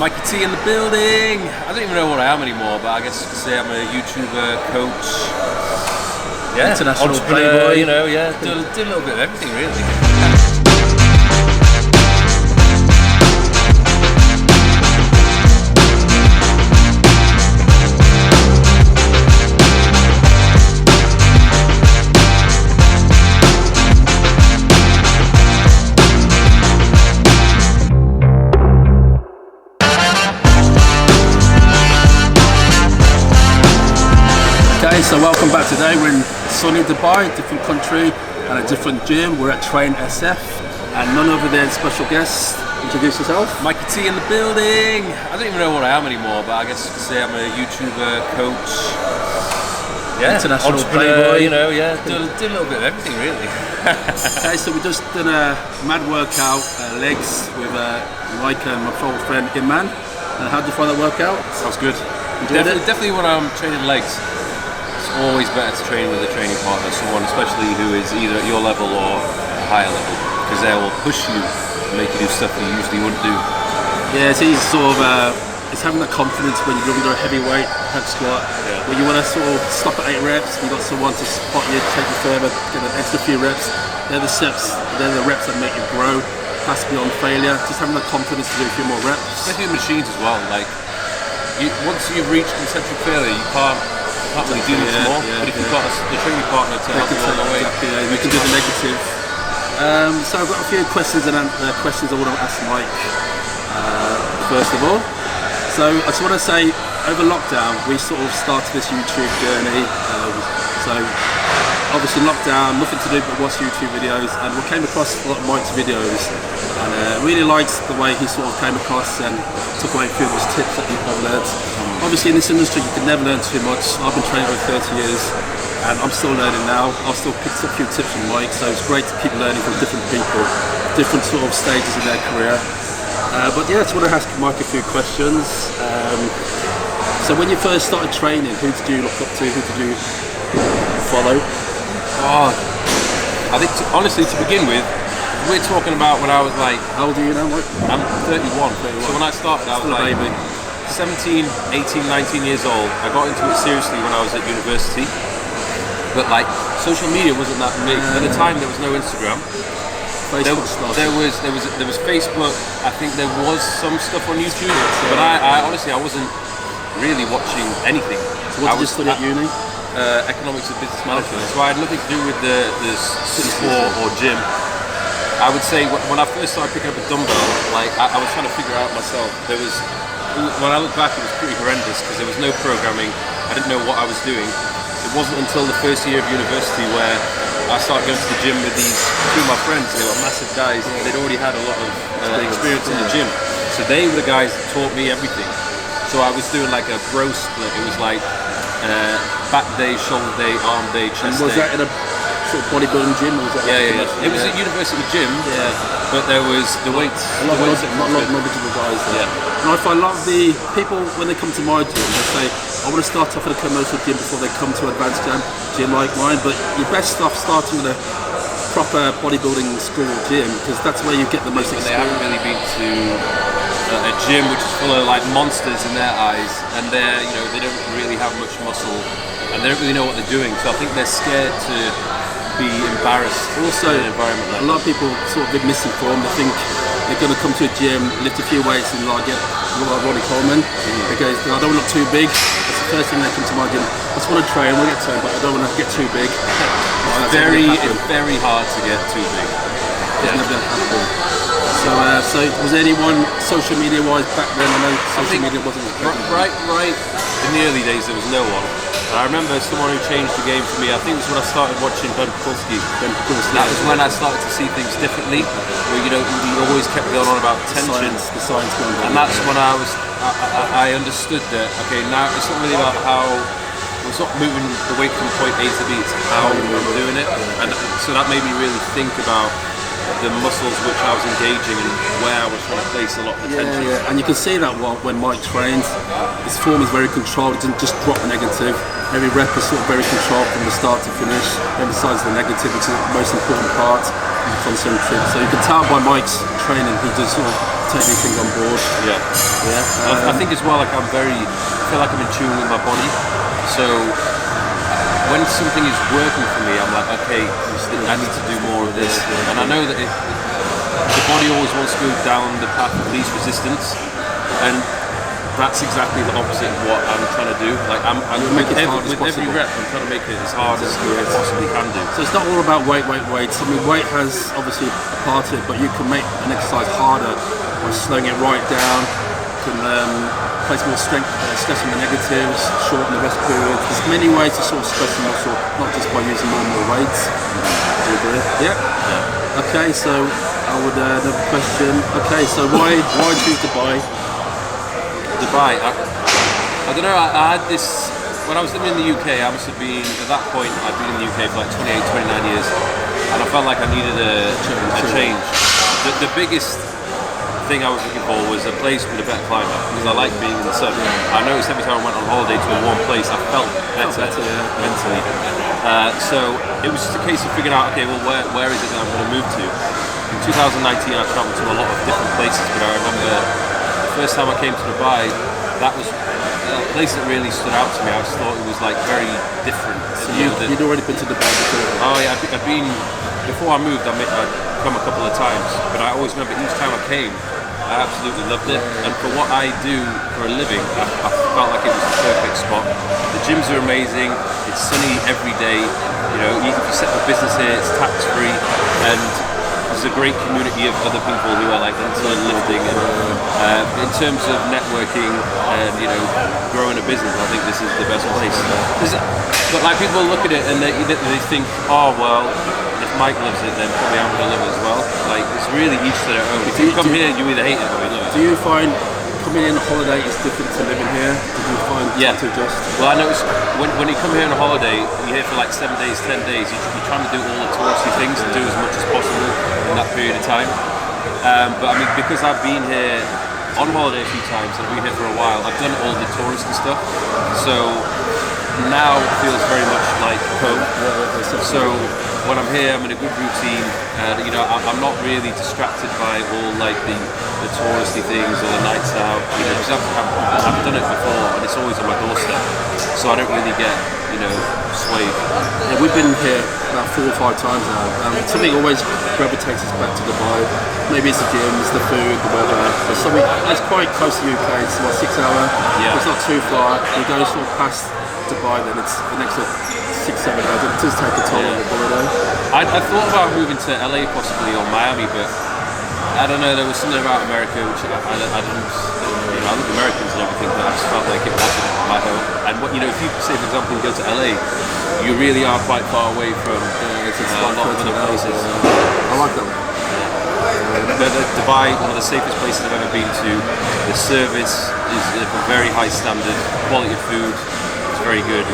Mikey T in the building. I don't even know what I am anymore, but I guess you could say I'm a YouTuber, coach, international entrepreneur, playboy. do a little bit of everything really. Okay, so welcome back today. We're in sunny Dubai, different country and a different gym. We're at Train SF and none other than special guest. Introduce yourself. Mikey T in the building. I don't even know what I am anymore, but I guess you could say I'm a YouTuber, coach, international entrepreneur, playboy. do a little bit of everything really. Okay, so we just did a mad workout, legs with Mike and my old friend Iman. How did you find that workout? That was good. Definitely when I'm training legs, it's always better to train with a training partner, someone especially who is either at your level or a higher level, because they will push you and make you do stuff you usually wouldn't do. Yeah, it's easy sort of, it's having that confidence when you're under a heavy weight, hack squat, where you want to sort of stop at 8 reps, you've got someone to spot you, take you further, get an extra few reps. They're the reps that make you grow, pass beyond failure, just having that confidence to do a few more reps. Especially with machines as well, like, once you've reached concentric failure, you can't really do much more, but if you've got a training partner to help you along the way, we can do the negative. So I've got a few questions I want to ask Mike, first of all. So I just want to say, over lockdown, we sort of started this YouTube journey. So obviously lockdown, nothing to do but watch YouTube videos, and we came across a lot of Mike's videos, and really liked the way he sort of came across and took away a few of his tips that you've learned. Obviously in this industry you can never learn too much. I've been training over 30 years and I'm still learning now. I've still picked up a few tips from Mike, so it's great to keep learning from different people, different sort of stages in their career. But yeah, I just want to ask Mike a few questions. So when you first started training, who did you look up to, who did you follow? Oh, I think honestly to begin with, we're talking about when I was like... How old are you now, Mike? I'm 31. So when I started I was like... baby. 17, 18, 19 years old. I got into it seriously when I was at university, but like social media wasn't that big at the time. There was no Instagram. There was Facebook. I think there was some stuff on YouTube, but I honestly wasn't really watching anything. So what did you study at uni? Economics and business management. So I had nothing to do with the sport or gym. I would say when I first started picking up a dumbbell, like I was trying to figure out myself. When I look back, it was pretty horrendous because there was no programming. I didn't know what I was doing. It wasn't until the first year of university where I started going to the gym with these two of my friends. They were massive guys. They'd already had a lot of experience in the gym. So they were the guys that taught me everything. So I was doing like a bro split. It was like back day, shoulder day, arm day, chest day. Was that in a sort of bodybuilding gym? Or was that It was a university gym. But there was the weights. A lot of knowledgeable guys there. And I find a lot of the people, when they come to my gym, they say, I want to start off at a commercial gym before they come to an advanced gym like mine, but you're best off starting with a proper bodybuilding school gym, because that's where you get the most experience. They haven't really been to a gym which is full of like monsters in their eyes, and they don't really have much muscle, and they don't really know what they're doing, so I think they're scared to be embarrassed. Also, in an environment like a lot of people sort of get misinformed. They think they're going to come to a gym, lift a few weights, and like get Ronnie Coleman. They go, I don't want to look too big. That's the first thing they come to my gym. I just want to train, we'll get toned, but I don't want to get too big. It's very hard to get too big. It's never going to happen. So was there anyone social media wise back then? I know social media wasn't as big. Right in the early days there was no one. I remember someone who changed the game for me. I think it was when I started watching Ben Pakulski. That was when I started to see things differently. Where he always kept going on about tension, the science going on. And that's when I understood that. Okay, now it's not really about how it's not moving the weight from point A to B. It's how we're doing it, and so that made me really think about the muscles which I was engaging and where I was trying to place a lot of attention. And you can see that when Mike trains, his form is very controlled. It doesn't just drop negative. Every rep is sort of very controlled from the start to finish. Emphasize the negative, which is the most important part, and concentric. So you can tell by Mike's training, he just sort of take these things on board. Yeah. Yeah. I think as well, like I feel like I'm in tune with my body. So when something is working for me, I'm like, okay, I need to do more of this. And I know that the body always wants to go down the path of least resistance, and that's exactly the opposite of what I'm trying to do. Like with every rep, I'm trying to make it as hard as I possibly can do. So it's not all about weight. I mean, weight has obviously a part of it, but you can make an exercise harder by slowing it right down. You can place more stress on the negatives, shorten the rest period. There's many ways to sort of stress the muscle, not just by using more and more weights. Do you agree? Yeah. Okay, so I would another question. Okay, so why choose Dubai? Dubai, I don't know, I had this, when I was living in the UK, I must have been, at that point, I'd been in the UK for like 28, 29 years, and I felt like I needed a change. The biggest thing I was looking for was a place with a better climate, because I like being in the sun. I noticed every time I went on holiday to a warm place, I felt better mentally. So it was just a case of figuring out, okay, well, where is it that I'm going to move to? In 2019, I travelled to a lot of different places, but I remember first time I came to Dubai, that was a place that really stood out to me. I just thought it was like very different. So you'd already been to Dubai before? Oh yeah, I'd been, before I moved, I'd come a couple of times, but I always remember each time I came, I absolutely loved it. And for what I do for a living, I felt like it was the perfect spot. The gyms are amazing, it's sunny every day, you know, if you set up a business here, it's tax-free, and there's a great community of other people who are like into lifting, and in terms of networking and growing a business, I think this is the best place. But like people look at it and they think, oh well, if Mike loves it, then probably I'm going to love it as well. Like it's really each to their own. If you come here, you either hate it or you love it. Do you find coming in on holiday is different to living here? Did you find to adjust? Well, I noticed when you come here on a holiday, you're here for like 7 days, 10 days, you're trying to do all the touristy things and do as much as possible in that period of time. But I mean, because I've been here on holiday a few times and I've been here for a while, I've done all the touristy stuff. So now it feels very much like home. So when I'm here, I'm in a good routine. I'm not really distracted by all like the touristy things or the nights out. Because I've done it before and it's always on my doorstep. So I don't really get swayed. Yeah, we've been here about 4 or 5 times now. Something always gravitates us back to Dubai. Maybe it's the gyms, the food, the weather. There's something. It's quite close to the UK. It's about 6 hours. Yeah. It's not too far. You go sort of past Dubai, then it's the next 6-7 hours. It does take a toll on the holiday. I thought about moving to LA possibly or Miami, but I don't know. There was something about America which I didn't. I love Americans and everything, but I just felt like it wasn't my home. And if you say, for example, you go to LA, you really are quite far away from a lot of other places. I like that. Dubai, one of the safest places I've ever been to. The service is of a very high standard. Quality of food is very good.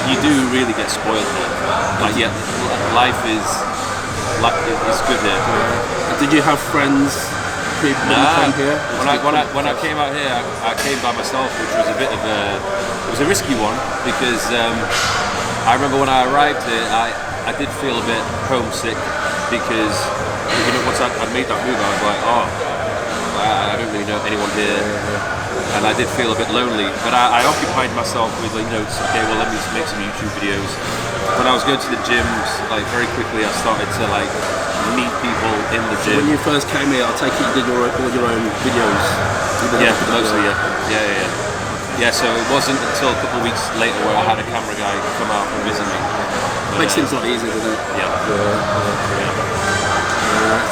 You do really get spoiled here. Life is good here. Did you have friends? When you came here? When I came out here, I came by myself, which was a risky one because I remember when I arrived here, I did feel a bit homesick because once I'd made that move, I was like, I don't really know anyone here, and I did feel a bit lonely. But I occupied myself with okay, well let me make some YouTube videos. When I was going to the gyms, very quickly I started to meet people in the gym. So when you first came here, I'll take it you did all your own videos. Mostly, yeah. So it wasn't until a couple of weeks later where I had a camera guy come out and visit me. Makes things a lot easier, doesn't it? Yeah.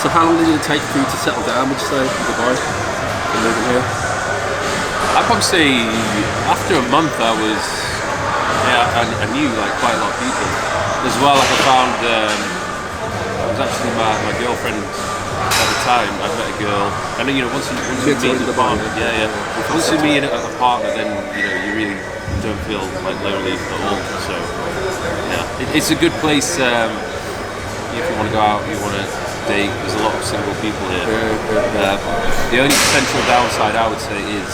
So how long did it take for you to settle down, would you say, in Dubai, and living here? I'd probably say after a month I knew quite a lot of people. As well, I found, it was actually my girlfriend at the time. I met a girl, and then once you meet a partner, once you meet a partner, then you really don't feel lonely at all. So it's a good place if you want to go out, you want to date. There's a lot of single people here. The only potential downside I would say is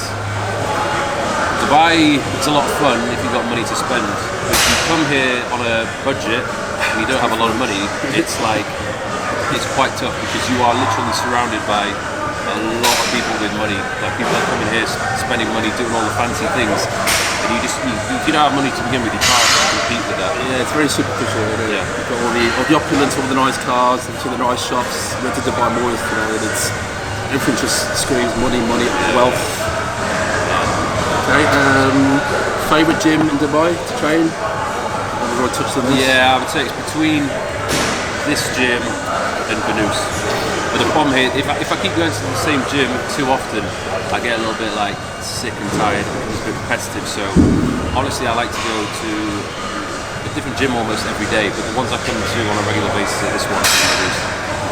Dubai. It's a lot of fun if you've got money to spend. If you come here on a budget and you don't have a lot of money, it's quite tough because you are literally surrounded by a lot of people with money, like people that come in here spending money doing all the fancy things, and if you don't have money to begin with, you can't compete with that. Yeah, it's very superficial. Isn't it? Yeah. You've got all the opulence, all the nice cars, into the nice shops. We went to Dubai more yesterday, and it's everything just screams money, wealth. Okay. Favorite gym in Dubai to train? We've already touched on this. Yeah, I would say it's between this gym and Banus. But the problem here, if I keep going to the same gym too often, I get a little bit like sick and tired. It becomes a bit repetitive. So honestly, I like to go to a different gym almost every day. But the ones I come to on a regular basis are this one, Banus.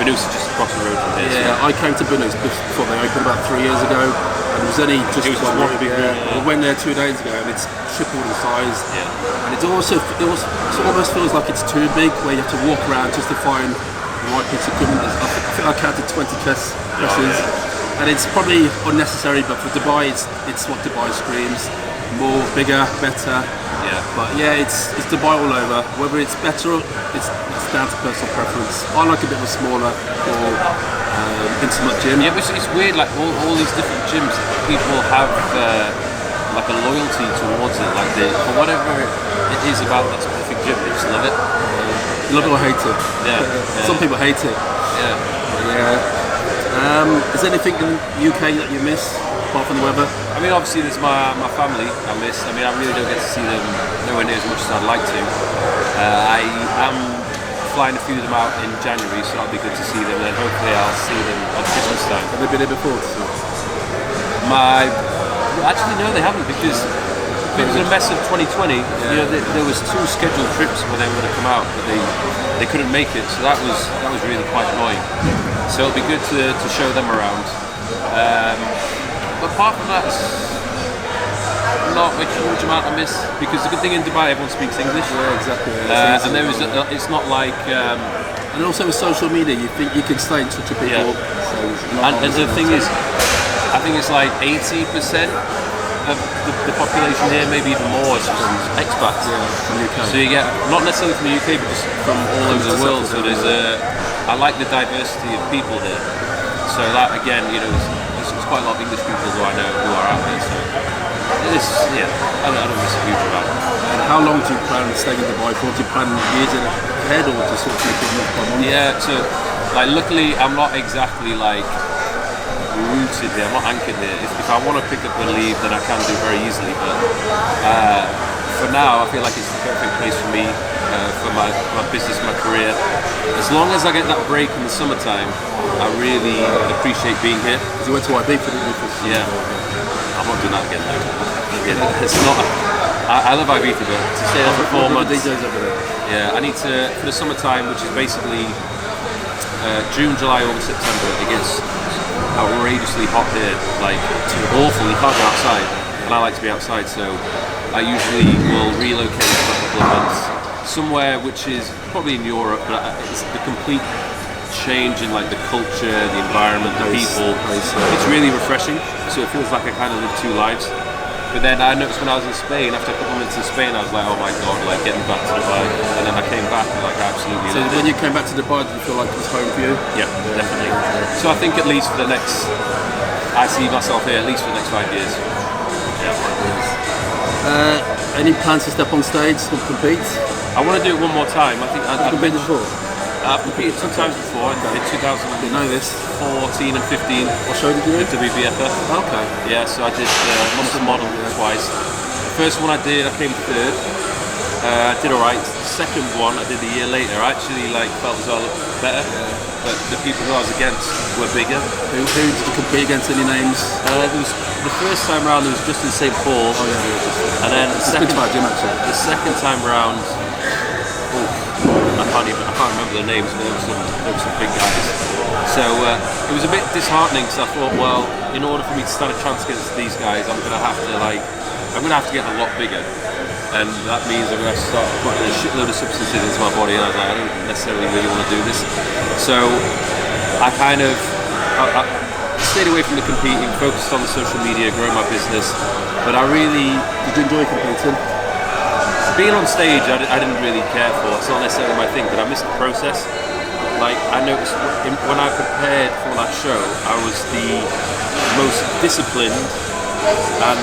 Banus is just across the road from here. Yeah, so. I came to Banus before they opened about 3 years ago, and it was only just It was just one big room, yeah. I went there 2 days ago, and it's tripled in size. Yeah. And it almost feels like it's too big, where you have to walk around just to find the right piece of equipment. I think I counted 20 presses, and it's probably unnecessary. But for Dubai, it's what Dubai screams: more, bigger, better. Yeah. But yeah, it's Dubai all over. Whether it's better, it's down to personal preference. I like a bit of a smaller, more intimate gym. Yeah, but it's weird. Like all these different gyms, people have like a loyalty towards it. Like for whatever it is about that specific gym, they just love it. Love it or hate it. Yeah. Some people hate it. Yeah. Is there anything in the UK that you miss apart from the weather? I mean, obviously there's my family I miss. I mean, I really don't get to see them nowhere near as much as I'd like to. I am flying a few of them out in January, so that'll be good to see them, and then hopefully I'll see them at Christmas time. Have they been here before? Actually, no, they haven't, because it was a mess of 2020. You know, there was 2 scheduled trips where they were going to come out, but they couldn't make it, so that was really quite annoying. So it'll be good to show them around. But apart from that, not a huge amount I miss, because the good thing in Dubai, everyone speaks English. Yeah, exactly. And it's not like. And also with social media, you think you can stay in touch with people. Yeah. So And the thing is, I think it's like 80% of the population here, maybe even more, is from expats. Yeah, from the UK. So you get, not necessarily from the UK, but just from all over the world. So I like the diversity of people here. So that, again, you know, there's quite a lot of English people who I know who are out there. So I don't miss a huge amount. And how long do you plan on staying in Dubai for? Do you plan years ahead, or just sort of make it month by month? Yeah, so like luckily I'm not exactly like rooted here. I'm not anchored here. If I want to pick up and leave, then I can do very easily. But for now, I feel like it's the perfect place for me, for my business, my career. As long as I get that break in the summertime, I really appreciate being here. Because you went to IB for the Yeah, I'm not doing that again though. It's not. I love Ibiza, but to stay there for 4 months. DJs over there. Yeah, I need to, for the summertime, which is basically June, July, August, September, it gets outrageously hot here, like awful. You can't go outside, and I like to be outside, so I usually will relocate for a couple of months somewhere which is probably in Europe, but it's the complete change in like the culture, the environment, the people. It's really refreshing, so it feels like I kind of live 2 lives. But then I noticed when I was in Spain, after a couple of months in Spain, I was like, oh my god, like getting back to Dubai. And then I came back and like I absolutely So loved when it. you came back to Dubai, did you feel like it was home for you? Yeah, definitely. So I think at least for the next, I see myself here at least for the next 5 years. Yeah. Any plans to step on stage and compete? I want to do it one more time. I think I've competed before. I've competed 2 times before, in 2014 You know this. and 15. What show did you do? WBFF. Okay. Yeah, so I did Monster Model twice. The first one I did, I came 3rd. I did alright. The second one I did a year later. I actually felt as well better, but the people who I was against were bigger. Who did you compete against? Any names? There was, the first time round there was Justin St. Paul, and then the second time round, I can't remember the names, but there were some big guys. So it was a bit disheartening, because I thought, well, in order for me to stand a chance against these guys, I'm gonna have to get a lot bigger, and that means I'm gonna have to start putting a shitload of substances into my body. And I was like, I don't necessarily really want to do this. So I stayed away from the competing, focused on the social media, growing my business. But I really Did you enjoy competing? being on stage, I didn't really care for. It's not necessarily my thing, but I missed the process. like I noticed when I prepared for that show, I was the most disciplined and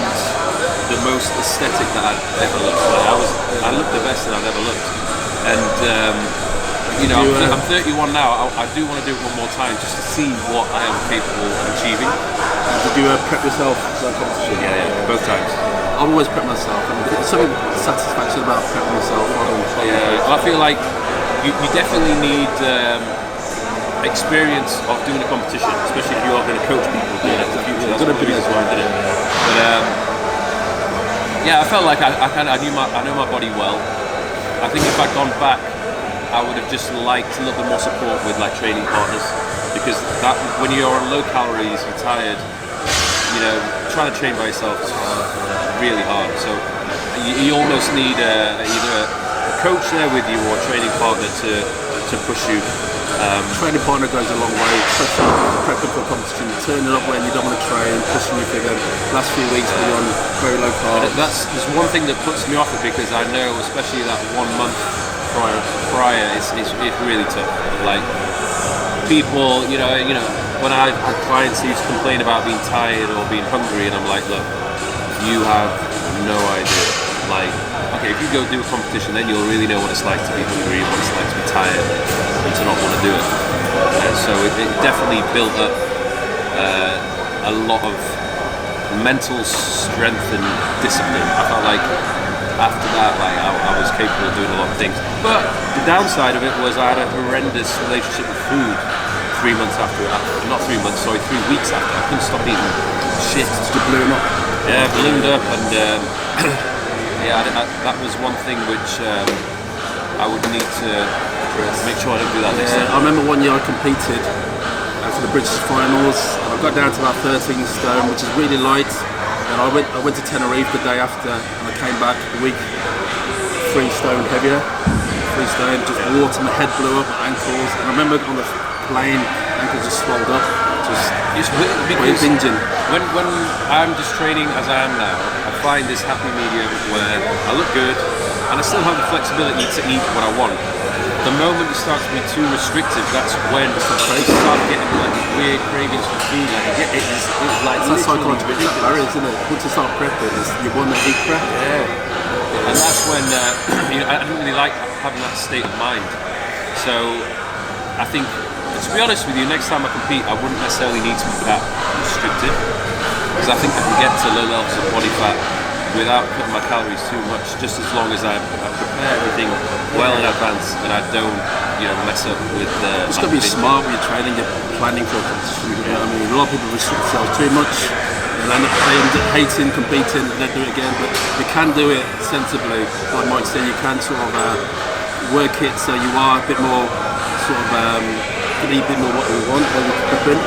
the most aesthetic that I'd ever looked. Like I looked the best that I've ever looked. And I'm 31 now. I do want to do it one more time just to see what I am capable of achieving. Did you prep yourself for that competition? Yeah, both times. I've always prepped myself. And there's something satisfaction about prepping myself. Yeah, I feel like you definitely need experience of doing a competition, especially if you are going to coach people doing it in the future. That's one of the reasons why I did it. But yeah, I felt like I know my body well. I think if I'd gone back, I would have just liked a little bit more support with like training partners, because that when you're on low calories, you're tired, trying to train by yourself is really hard. So you almost need either a coach there with you or a training partner to push you. Training partner goes a long way, especially prepping for a competition, turning up when you don't want to train, pushing you for the last few weeks when you're on very low carb. There's one thing that puts me off it, because I know, especially that 1 month prior, it's really tough. Like people, when I had clients who used to complain about being tired or being hungry, and I'm like, look, you have no idea. Like, okay, if you go do a competition, then you'll really know what it's like to be hungry, what it's like to be tired, and to not want to do it. So it definitely built up a lot of mental strength and discipline. I felt like after that, like I was capable of doing a lot of things. But the downside of it was I had a horrendous relationship with food 3 months after. Not 3 months, sorry, 3 weeks after. I couldn't stop eating shit. Just ballooned up. Yeah, ballooned up, and that was one thing which I would need to make sure I don't do that next time. I remember one year I competed for the British finals. I got down to about 13 stone, which is really light. And I went to Tenerife the day after, and I came back a week 3 stone heavier. 3 stone, just water, my head blew up, my ankles. And I remember on the plane, ankles just swelled up. It's weird because binging. When I'm just training as I am now, I find this happy medium where I look good and I still have the flexibility to eat what I want. The moment it starts to be too restrictive, that's when you start getting like weird cravings for food. It's like that's psychological. It's that barrier, isn't it? Once you start prepping, you want to eat prep. Yeah. And that's when I didn't really like having that state of mind. So I think, to be honest with you, next time I compete, I wouldn't necessarily need to be that restrictive, because I think I can get to low levels of body fat without cutting my calories too much, just as long as I prepare everything well in advance and I don't, mess up with the. It's got to be smart when you're training, you're planning for a competition. You know what I mean, a lot of people restrict themselves too much, and end up hating, competing, and then do it again. But you can do it sensibly, like Mike said. You can sort of work it so you are a bit more sort of. Can eat a bit more what you want when you're prepping.